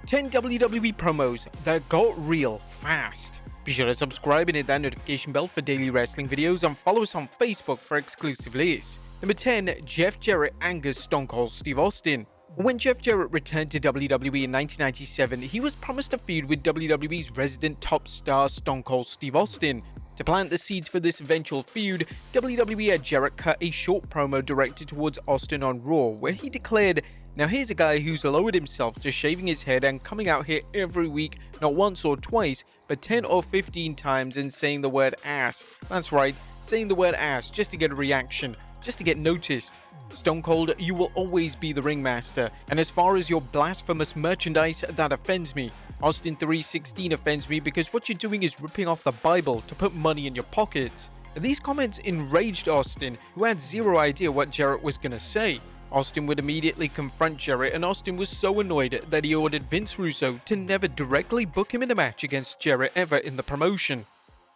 10 WWE promos that got real fast. Be sure to subscribe and hit that notification bell for daily wrestling videos, and follow us on Facebook for exclusive lists. Number 10, Jeff Jarrett angers Stone Cold Steve Austin. When Jeff Jarrett returned to WWE in 1997, he was promised a feud with WWE's resident top star Stone Cold Steve Austin. To plant the seeds for this eventual feud, WWE had Jarrett cut a short promo directed towards Austin on Raw, where he declared, "Now here's a guy who's lowered himself to shaving his head and coming out here every week, not once or twice, but 10 or 15 times and saying the word ass." That's right, saying the word ass just to get a reaction, just to get noticed. Stone Cold, you will always be the ringmaster, and as far as your blasphemous merchandise, that offends me. Austin 3:16 offends me because what you're doing is ripping off the Bible to put money in your pockets. These comments enraged Austin, who had zero idea what Jarrett was gonna say. Austin would immediately confront Jarrett, and Austin was so annoyed that he ordered Vince Russo to never directly book him in a match against Jarrett ever in the promotion.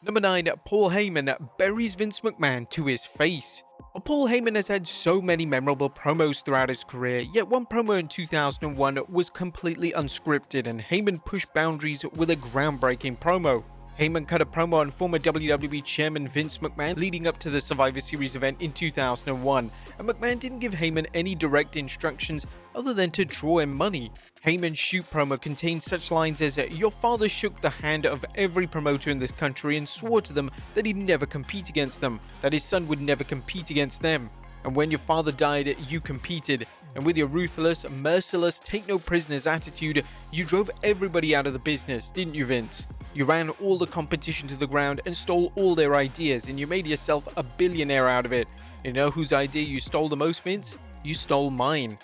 Number 9, Paul Heyman buries Vince McMahon to his face. Paul Heyman has had so many memorable promos throughout his career, yet one promo in 2001 was completely unscripted, and Heyman pushed boundaries with a groundbreaking promo. Heyman cut a promo on former WWE Chairman Vince McMahon leading up to the Survivor Series event in 2001, and McMahon didn't give Heyman any direct instructions other than to draw him money. Heyman's shoot promo contains such lines as, "Your father shook the hand of every promoter in this country and swore to them that he'd never compete against them, that his son would never compete against them. And when your father died, you competed. And with your ruthless, merciless, take-no-prisoners attitude, you drove everybody out of the business, didn't you, Vince? You ran all the competition to the ground and stole all their ideas, and you made yourself a billionaire out of it. You know whose idea you stole the most, Vince? You stole mine."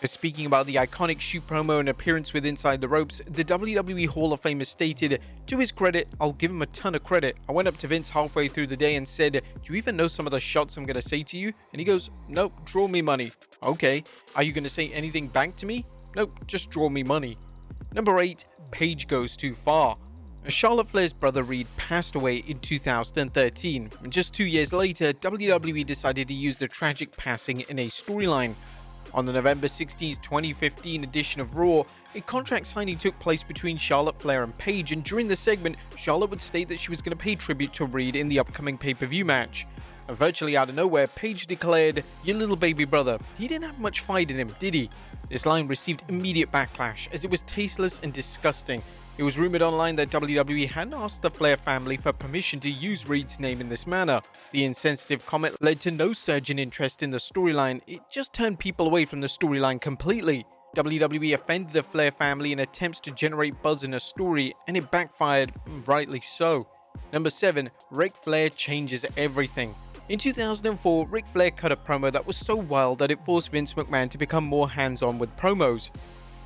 Speaking about the iconic shoot promo and appearance with Inside the Ropes, the WWE Hall of Famer stated, "To his credit, I'll give him a ton of credit. I went up to Vince halfway through the day and said, 'Do you even know some of the shots I'm going to say to you?' And he goes, 'Nope, draw me money.' 'Okay, are you going to say anything back to me?' 'Nope, just draw me money.'" Number 8, Paige goes too far. Charlotte Flair's brother Reed passed away in 2013, and just 2 years later, WWE decided to use the tragic passing in a storyline. On the November 16, 2015 edition of Raw, a contract signing took place between Charlotte Flair and Paige, and during the segment, Charlotte would state that she was going to pay tribute to Reed in the upcoming pay-per-view match. And virtually out of nowhere, Paige declared, "Your little baby brother, he didn't have much fight in him, did he?" This line received immediate backlash, as it was tasteless and disgusting. It was rumored online that WWE hadn't asked the Flair family for permission to use Reed's name in this manner. The insensitive comment led to no surge in interest in the storyline, it just turned people away from the storyline completely. WWE offended the Flair family in attempts to generate buzz in a story, and it backfired, rightly so. Number 7, Ric Flair changes everything. In 2004, Ric Flair cut a promo that was so wild that it forced Vince McMahon to become more hands-on with promos.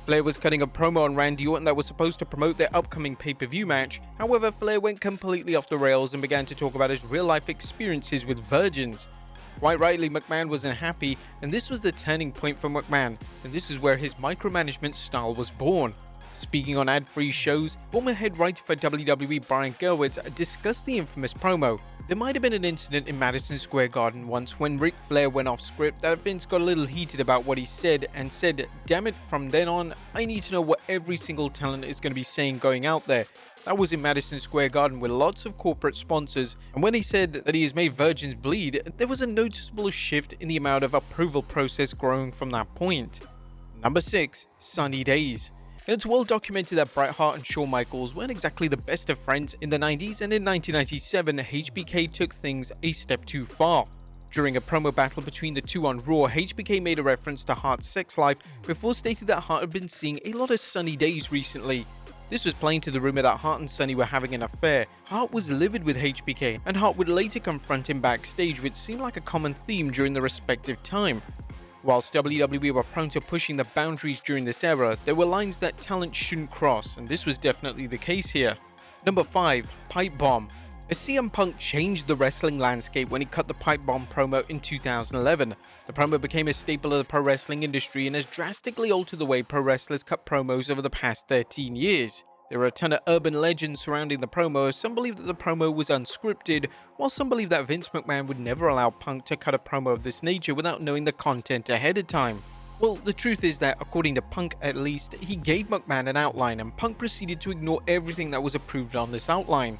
Flair was cutting a promo on Randy Orton that was supposed to promote their upcoming pay-per-view match. However, Flair went completely off the rails and began to talk about his real-life experiences with virgins. Quite rightly, McMahon wasn't happy, and this was the turning point for McMahon, and this is where his micromanagement style was born. Speaking on ad-free shows, former head writer for WWE Brian Gewirtz discussed the infamous promo. There might have been an incident in Madison Square Garden once when Ric Flair went off script that Vince got a little heated about what he said and said, "Damn it, from then on, I need to know what every single talent is going to be saying going out there." That was in Madison Square Garden with lots of corporate sponsors, and when he said that he has made virgins bleed, there was a noticeable shift in the amount of approval process growing from that point. Number 6, Sunny Days. It's well documented that Bret Hart and Shawn Michaels weren't exactly the best of friends in the 90s, and in 1997, HBK took things a step too far. During a promo battle between the two on Raw, HBK made a reference to Hart's sex life before stating that Hart had been seeing a lot of sunny days recently. This was playing to the rumor that Hart and Sunny were having an affair. Hart was livid with HBK, and Hart would later confront him backstage, which seemed like a common theme during the respective time. Whilst WWE were prone to pushing the boundaries during this era, there were lines that talent shouldn't cross, and this was definitely the case here. Number 5, Pipe Bomb. CM Punk changed the wrestling landscape when he cut the Pipe Bomb promo in 2011. The promo became a staple of the pro wrestling industry and has drastically altered the way pro wrestlers cut promos over the past 13 years. There were a ton of urban legends surrounding the promo. Some believe that the promo was unscripted, while some believe that Vince McMahon would never allow Punk to cut a promo of this nature without knowing the content ahead of time. Well, the truth is that, according to Punk at least, he gave McMahon an outline and Punk proceeded to ignore everything that was approved on this outline.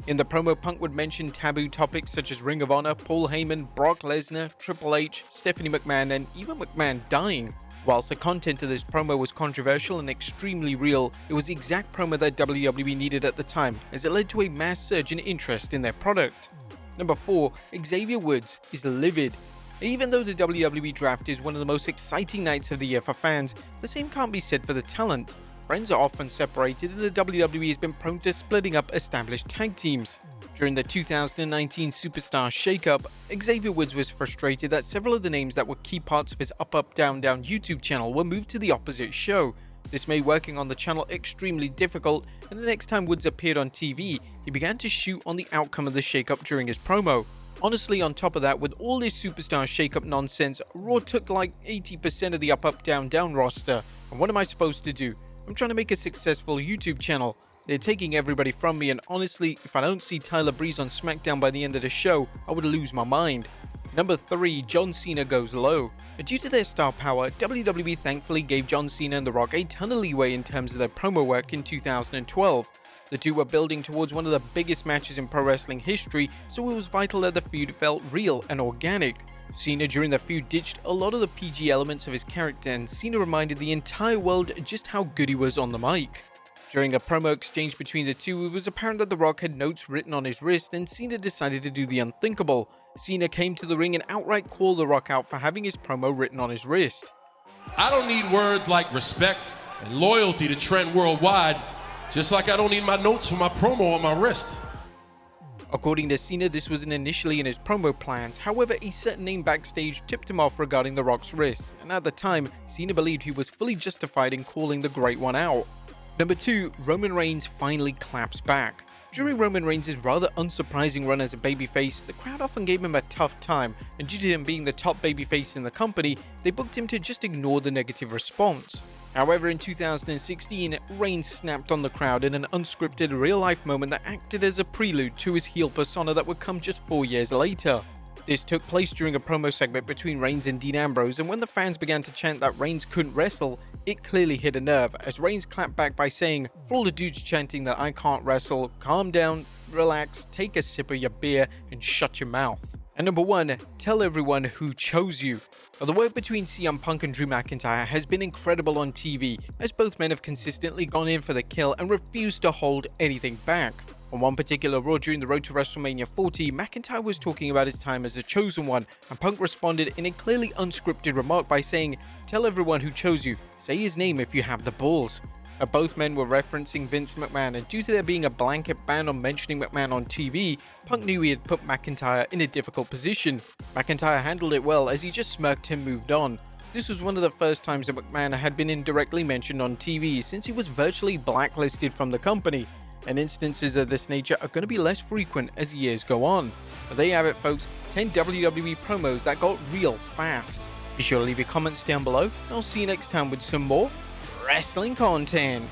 In the promo, Punk would mention taboo topics such as Ring of Honor, Paul Heyman, Brock Lesnar, Triple H, Stephanie McMahon, and even McMahon dying. Whilst the content of this promo was controversial and extremely real, it was the exact promo that WWE needed at the time, as it led to a mass surge in interest in their product. Number 4. Xavier Woods is livid. Even though the WWE Draft is one of the most exciting nights of the year for fans, the same can't be said for the talent. Friends are often separated and the WWE has been prone to splitting up established tag teams. During the 2019 Superstars shakeup, Xavier Woods was frustrated that several of the names that were key parts of his Up Up Down Down YouTube channel were moved to the opposite show. This made working on the channel extremely difficult, and the next time Woods appeared on TV, he began to shoot on the outcome of the shakeup during his promo. Honestly, on top of that, with all this Superstar shakeup nonsense, Raw took like 80% of the Up Up Down Down roster, and what am I supposed to do? I'm trying to make a successful YouTube channel. They're taking everybody from me, and honestly, if I don't see Tyler Breeze on SmackDown by the end of the show, I would lose my mind. Number 3. John Cena goes low. Due to their star power, WWE thankfully gave John Cena and The Rock a ton of leeway in terms of their promo work in 2012. The two were building towards one of the biggest matches in pro wrestling history, so it was vital that the feud felt real and organic. Cena during the feud ditched a lot of the PG elements of his character, and Cena reminded the entire world just how good he was on the mic. During a promo exchange between the two, it was apparent that The Rock had notes written on his wrist, and Cena decided to do the unthinkable. Cena came to the ring and outright called The Rock out for having his promo written on his wrist. I don't need words like respect and loyalty to Trent worldwide, just like I don't need my notes for my promo on my wrist. According to Cena, this wasn't initially in his promo plans, however, a certain name backstage tipped him off regarding The Rock's wrist, and at the time, Cena believed he was fully justified in calling the Great One out. Number 2. Roman Reigns finally claps back. During Roman Reigns' rather unsurprising run as a babyface, the crowd often gave him a tough time, and due to him being the top babyface in the company, they booked him to just ignore the negative response. However, in 2016, Reigns snapped on the crowd in an unscripted real-life moment that acted as a prelude to his heel persona that would come just 4 years later. This took place during a promo segment between Reigns and Dean Ambrose, and when the fans began to chant that Reigns couldn't wrestle, it clearly hit a nerve, as Reigns clapped back by saying, "For all the dudes chanting that I can't wrestle, calm down, relax, take a sip of your beer, and shut your mouth." And number 1, tell everyone who chose you. The work between CM Punk and Drew McIntyre has been incredible on TV, as both men have consistently gone in for the kill and refused to hold anything back. On one particular Raw during the road to WrestleMania 40, McIntyre was talking about his time as the chosen one, and Punk responded in a clearly unscripted remark by saying, "Tell everyone who chose you, say his name if you have the balls." Both men were referencing Vince McMahon, and due to there being a blanket ban on mentioning McMahon on TV, Punk knew he had put McIntyre in a difficult position. McIntyre handled it well, as he just smirked and moved on. This was one of the first times that McMahon had been indirectly mentioned on TV since he was virtually blacklisted from the company, and instances of this nature are going to be less frequent as years go on. But there you have it, folks, 10 WWE promos that got real fast. Be sure to leave your comments down below, and I'll see you next time with some more wrestling content.